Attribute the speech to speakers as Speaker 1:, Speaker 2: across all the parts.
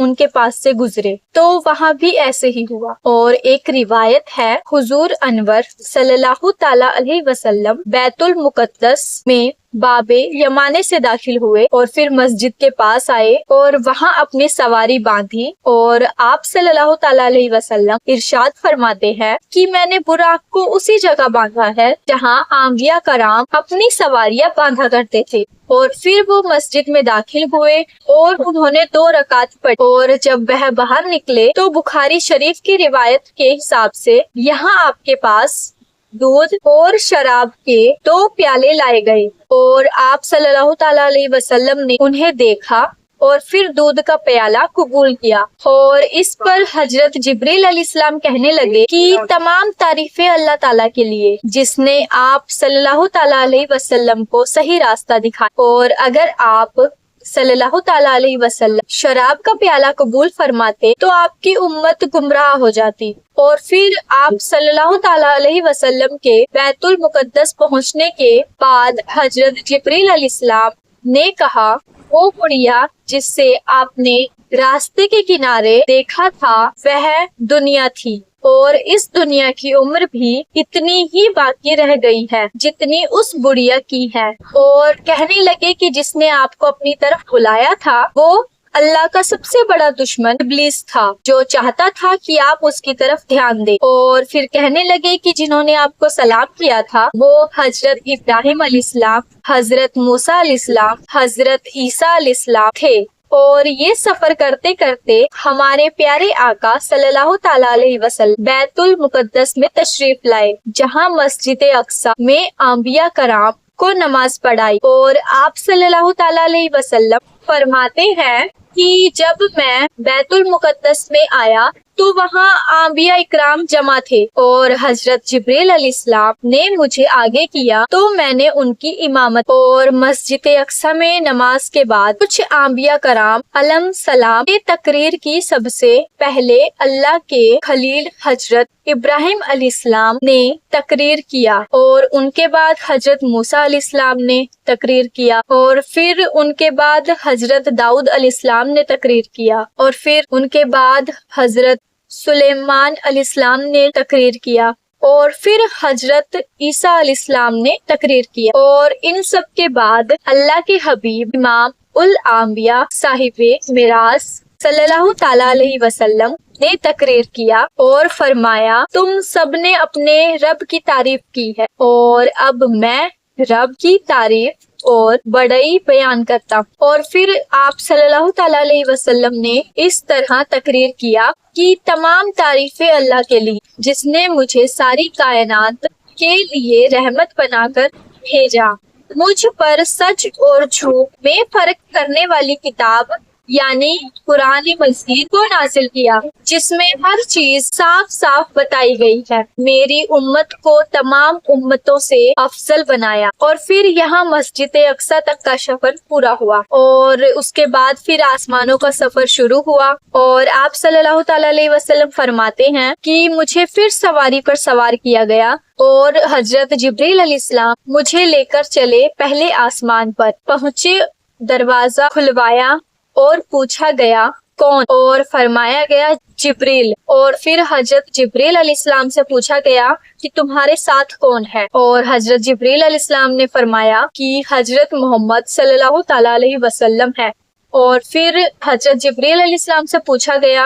Speaker 1: ان کے پاس سے گزرے، تو وہاں بھی ایسے ہی ہوا۔ اور ایک روایت ہے، حضور انور صلی اللہ تعالی علیہ وسلم بیت المقدس میں باب یمانے سے داخل ہوئے اور پھر مسجد کے پاس آئے اور وہاں اپنی سواری باندھی، اور آپ صلی اللہ تعالی علیہ وسلم ارشاد فرماتے ہیں کہ میں نے براق کو اسی جگہ باندھا ہے جہاں انبیاء کرام اپنی سواریاں باندھا کرتے تھے۔ اور پھر وہ مسجد میں داخل ہوئے اور انہوں نے 2 رکعت پڑھی، اور جب وہ باہر نکلے تو بخاری شریف کی روایت کے حساب سے یہاں آپ کے پاس دودھ اور شراب کے 2 پیالے لائے گئے، اور آپ صلی اللہ تعالی علیہ وسلم نے انہیں دیکھا اور پھر دودھ کا پیالہ قبول کیا، اور اس پر حضرت جبریل علیہ السلام کہنے لگے کہ تمام تعریفیں اللہ تعالیٰ کے لیے جس نے آپ صلی اللہ تعالی علیہ وسلم کو صحیح راستہ دکھایا، اور اگر آپ صلی اللہ تعالی علیہ وسلم شراب کا پیالہ قبول فرماتے تو آپ کی امت گمراہ ہو جاتی۔ اور پھر آپ صلی اللہ تعالی علیہ وسلم کے بیت المقدس پہنچنے کے بعد حضرت جبریل علیہ السلام نے کہا، وہ گڑیا جس سے آپ نے راستے کے کنارے دیکھا تھا وہ دنیا تھی، اور اس دنیا کی عمر بھی اتنی ہی باقی رہ گئی ہے جتنی اس بڑھیا کی ہے۔ اور کہنے لگے کہ جس نے آپ کو اپنی طرف بلایا تھا وہ اللہ کا سب سے بڑا دشمن ابلیس تھا، جو چاہتا تھا کہ آپ اس کی طرف دھیان دیں۔ اور پھر کہنے لگے کہ جنہوں نے آپ کو سلام کیا تھا وہ حضرت ابراہیم علیہ السلام، حضرت موسیٰ علیہ السلام، حضرت عیسیٰ علیہ السلام تھے۔ اور یہ سفر کرتے کرتے ہمارے پیارے آقا صلی اللہ تعالی علیہ وسلم بیت المقدس میں تشریف لائے، جہاں مسجد اقصی میں انبیاء کرام کو نماز پڑھائی، اور آپ صلی اللہ تعالی علیہ وسلم فرماتے ہیں کہ جب میں بیت المقدس میں آیا تو وہاں انبیاء اکرام جمع تھے، اور حضرت جبریل علیہ السلام نے مجھے آگے کیا تو میں نے ان کی امامت، اور مسجد اقصی میں نماز کے بعد کچھ انبیاء کرام علیہم سلام نے تقریر کی۔ سب سے پہلے اللہ کے خلیل حضرت ابراہیم علیہ السلام نے تقریر کیا، اور ان کے بعد حضرت موسیٰ علیہ السلام نے تقریر کیا، اور پھر ان کے بعد حضرت داؤد علیہ السلام نے تقریر کیا، اور پھر ان کے بعد حضرت سلیمان علیہ السلام نے تقریر کیا، اور پھر حضرت عیسیٰ علیہ السلام نے تقریر کیا، اور ان سب کے بعد اللہ کے حبیب امام الانبیاء صاحب معراج صلی اللہ تعالی علیہ وسلم نے تقریر کیا اور فرمایا، تم سب نے اپنے رب کی تعریف کی ہے، اور اب میں رب کی تعریف اور بڑائی بیان کرتا ہوں۔ اور پھر آپ صلی اللہ تعالی علیہ وسلم نے اس طرح تقریر کیا کہ تمام تعریفیں اللہ کے لیے جس نے مجھے ساری کائنات کے لیے رحمت بنا کر بھیجا، مجھ پر سچ اور جھوٹ میں فرق کرنے والی کتاب یعنی قرآن مجید کو نازل کیا، جس میں ہر چیز صاف صاف بتائی گئی ہے، میری امت کو تمام امتوں سے افضل بنایا۔ اور پھر یہاں مسجد اقصی تک کا سفر پورا ہوا، اور اس کے بعد پھر آسمانوں کا سفر شروع ہوا، اور آپ صلی اللہ تعالی علیہ وسلم فرماتے ہیں کہ مجھے پھر سواری پر سوار کیا گیا، اور حضرت جبریل علیہ السلام مجھے لے کر چلے پہلے آسمان پر پہنچے، دروازہ کھلوایا اور پوچھا گیا کون، اور فرمایا گیا جبریل، اور پھر حضرت جبریل علیہ السلام سے پوچھا گیا کہ تمہارے ساتھ کون ہے، اور حضرت جبریل علیہ السلام نے فرمایا کہ حضرت محمد صلی اللہ تعالی علیہ وسلم ہے، اور پھر حضرت جبریل علیہ السلام سے پوچھا گیا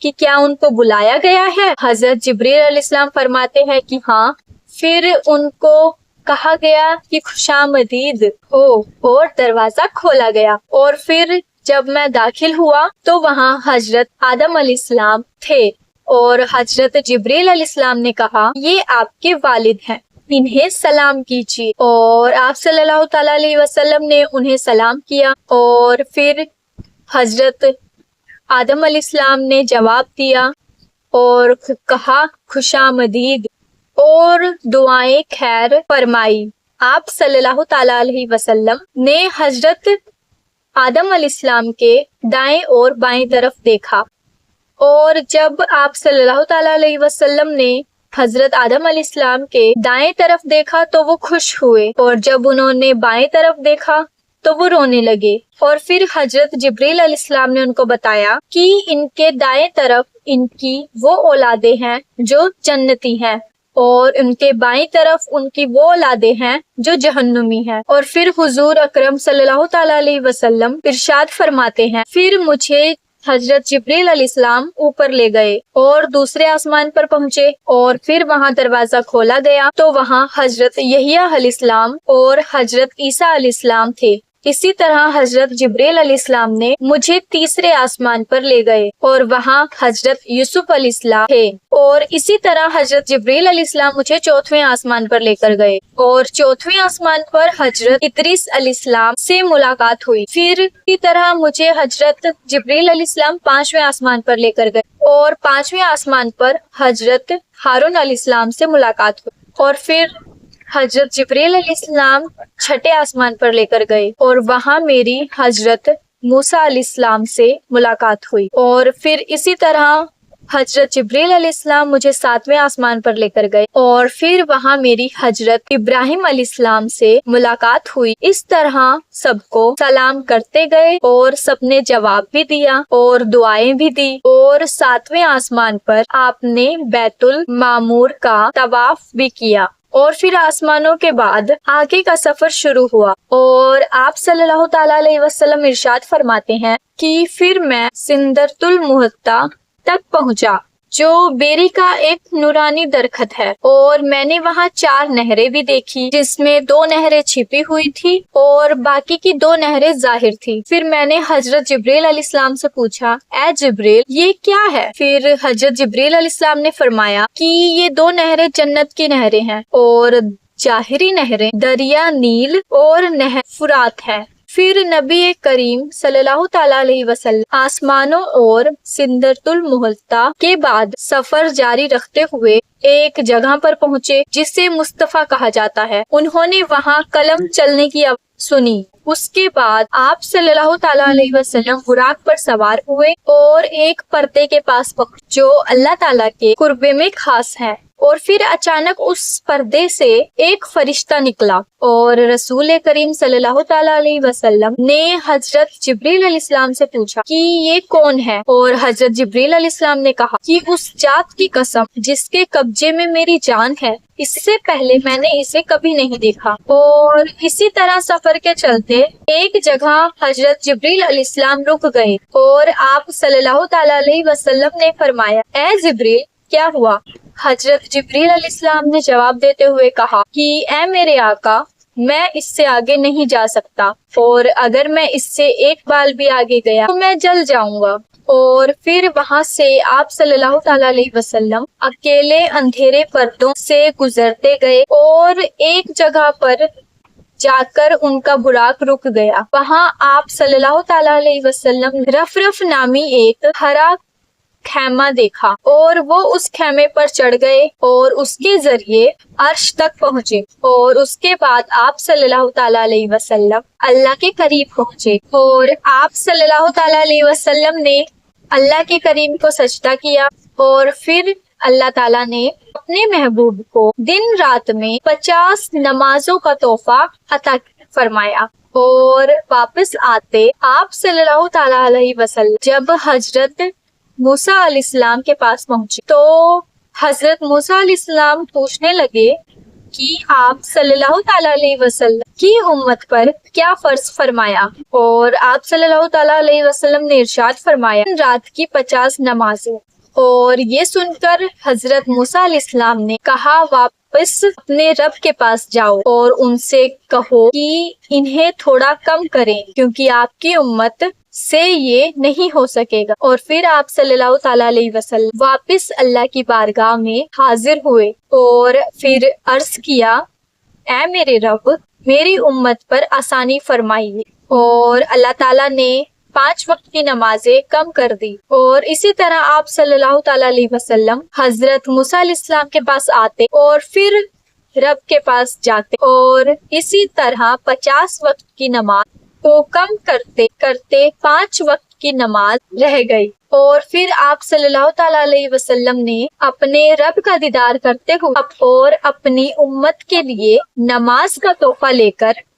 Speaker 1: کہ کیا ان کو بلایا گیا ہے، حضرت جبریل علیہ السلام فرماتے ہیں کہ ہاں، پھر ان کو کہا گیا کہ خوشامدید ہو، اور دروازہ کھولا گیا، اور پھر جب میں داخل ہوا تو وہاں حضرت آدم علیہ السلام تھے، اور حضرت جبریل علیہ السلام نے کہا یہ آپ کے والد ہیں، انہیں سلام کیجیے، اور آپ صلی اللہ تعالی علیہ وسلم نے انہیں سلام کیا، اور پھر حضرت آدم علیہ السلام نے جواب دیا اور کہا خوشامدید، اور دعائیں خیر فرمائی۔ آپ صلی اللہ تعالی علیہ وسلم نے حضرت آدم علیہ السلام کے دائیں اور بائیں طرف دیکھا، اور جب آپ صلی اللہ تعالی علیہ وسلم نے حضرت آدم علیہ السلام کے دائیں طرف دیکھا تو وہ خوش ہوئے، اور جب انہوں نے بائیں طرف دیکھا تو وہ رونے لگے، اور پھر حضرت جبریل علیہ السلام نے ان کو بتایا کہ ان کے دائیں طرف ان کی وہ اولادیں ہیں جو جنتی ہیں، اور ان کے بائیں طرف ان کی وہ اولادیں ہیں جو جہنمی ہیں۔ اور پھر حضور اکرم صلی اللہ تعالیٰ علیہ وسلم ارشاد فرماتے ہیں، پھر مجھے حضرت جبریل علیہ السلام اوپر لے گئے اور دوسرے آسمان پر پہنچے، اور پھر وہاں دروازہ کھولا گیا تو وہاں حضرت یحییٰ علیہ السلام اور حضرت عیسیٰ علیہ السلام تھے۔ اسی طرح حضرت جبریل علیہ السلام نے مجھے تیسرے آسمان پر لے گئے اور وہاں حضرت یوسف علیہ السلام تھے، اور اسی طرح حضرت جبریل علیہ السلام مجھے چوتھویں آسمان پر لے کر گئے، اور چوتھویں آسمان پر حضرت ادریس علیہ السلام سے ملاقات ہوئی۔ پھر اسی طرح مجھے حضرت جبریل علیہ السلام پانچویں آسمان پر لے کر گئے، اور پانچویں آسمان پر حضرت ہارون علیہ السلام سے ملاقات ہوئی، اور پھر حضرت جبریل علیہ السلام چھٹے آسمان پر لے کر گئے اور وہاں میری حضرت موسیٰ علیہ السلام سے ملاقات ہوئی، اور پھر اسی طرح حضرت جبریل علیہ السلام مجھے ساتویں آسمان پر لے کر گئے اور پھر وہاں میری حضرت ابراہیم علیہ السلام سے ملاقات ہوئی۔ اس طرح سب کو سلام کرتے گئے اور سب نے جواب بھی دیا اور دعائیں بھی دی، اور ساتویں آسمان پر آپ نے بیت المعمور کا طواف بھی کیا، اور پھر آسمانوں کے بعد آگے کا سفر شروع ہوا، اور آپ صلی اللہ تعالیٰ علیہ وسلم ارشاد فرماتے ہیں کہ پھر میں سدرۃ المنتہا تک پہنچا جو بیری کا ایک نورانی درخت ہے، اور میں نے وہاں 4 نہریں بھی دیکھی، جس میں 2 نہریں چھپی ہوئی تھی اور باقی کی 2 نہریں ظاہر تھی۔ پھر میں نے حضرت جبریل علیہ السلام سے پوچھا، اے جبریل یہ کیا ہے؟ پھر حضرت جبریل علیہ السلام نے فرمایا کہ یہ 2 نہریں جنت کی نہریں ہیں، اور ظاہری نہریں دریا نیل اور نہر فرات ہے۔ پھر نبی کریم صلی اللہ تعالیٰ علیہ وسلم آسمانوں اور سدرۃ المنتہا کے بعد سفر جاری رکھتے ہوئے ایک جگہ پر پہنچے جسے مصطفیٰ کہا جاتا ہے۔ انہوں نے وہاں قلم چلنے کی سنی۔ اس کے بعد آپ صلی اللہ تعالیٰ علیہ وسلم براق پر سوار ہوئے اور ایک پردے کے پاس پہنچے جو اللہ تعالیٰ کے قربے میں خاص ہے، اور پھر اچانک اس پردے سے ایک فرشتہ نکلا، اور رسول کریم صلی اللہ تعالیٰ علیہ وسلم نے حضرت جبریل علیہ السلام سے پوچھا کہ یہ کون ہے، اور حضرت جبریل علیہ السلام نے کہا کہ اس ذات کی قسم جس کے قبضے میں میری جان ہے، اس سے پہلے میں نے اسے کبھی نہیں دیکھا۔ اور اسی طرح سفر کے چلتے ایک جگہ حضرت جبریل علیہ السلام رک گئے، اور آپ صلی اللہ تعالیٰ علیہ وسلم نے فرمایا، اے جبریل کیا ہوا؟ حضرت جبریل علیہ السلام نے جواب دیتے ہوئے کہا کہ اے میرے آقا، میں اس سے آگے نہیں جا سکتا، اور اگر میں اس سے ایک بال بھی آگے گیا تو میں جل جاؤں گا۔ اور پھر وہاں سے آپ صلی اللہ تعالیٰ علیہ وسلم اکیلے اندھیرے پردوں سے گزرتے گئے، اور ایک جگہ پر جا کر ان کا براق رک گیا۔ وہاں آپ صلی اللہ تعالیٰ علیہ وسلم رفرف نامی ایک ہرا خیمہ دیکھا، اور وہ اس خیمے پر چڑھ گئے اور اس کے ذریعے عرش تک پہنچے، اور اس کے بعد آپ صلی اللہ تعالیٰ علیہ وسلم اللہ کے قریب پہنچے، اور آپ صلی اللہ تعالیٰ علیہ وسلم نے اللہ کے کریم کو سجدہ کیا، اور پھر اللہ تعالیٰ نے اپنے محبوب کو دن رات میں 50 نمازوں کا تحفہ عطا فرمایا۔ اور واپس آتے آپ صلی اللہ تعالیٰ علیہ وسلم جب حضرت موسیٰ علیہ السلام کے پاس پہنچے تو حضرت موسیٰ علیہ السلام پوچھنے لگے کہ آپ صلی اللہ تعالیٰ علیہ وسلم کی امت پر کیا فرض فرمایا، اور آپ صلی اللہ تعالیٰ علیہ وسلم نے ارشاد فرمایا رات کی 50 نمازیں۔ اور یہ سن کر حضرت موسیٰ علیہ السلام نے کہا، واپس اپنے رب کے پاس جاؤ اور ان سے کہو کہ انہیں تھوڑا کم کریں، کیونکہ آپ کی امت سے یہ نہیں ہو سکے گا۔ اور پھر آپ صلی اللہ تعالیٰ علیہ وسلم واپس اللہ کی بارگاہ میں حاضر ہوئے اور پھر عرض کیا، اے میرے رب، میری امت پر آسانی فرمائیے۔ اور اللہ تعالیٰ نے 5 وقت کی نمازیں کم کر دی، اور اسی طرح آپ صلی اللہ تعالیٰ علیہ وسلم حضرت موسیٰ علیہ السلام کے پاس آتے اور پھر رب کے پاس جاتے، اور اسی طرح 50 وقت کی نماز کو کم کرتے کرتے 5 وقت کی نماز رہ گئی۔ اور پھر آپ صلی اللہ تعالیٰ علیہ وسلم نے اپنے رب کا دیدار کرتے ہوئے اور اپنی امت کے لیے نماز کا تحفہ لے کر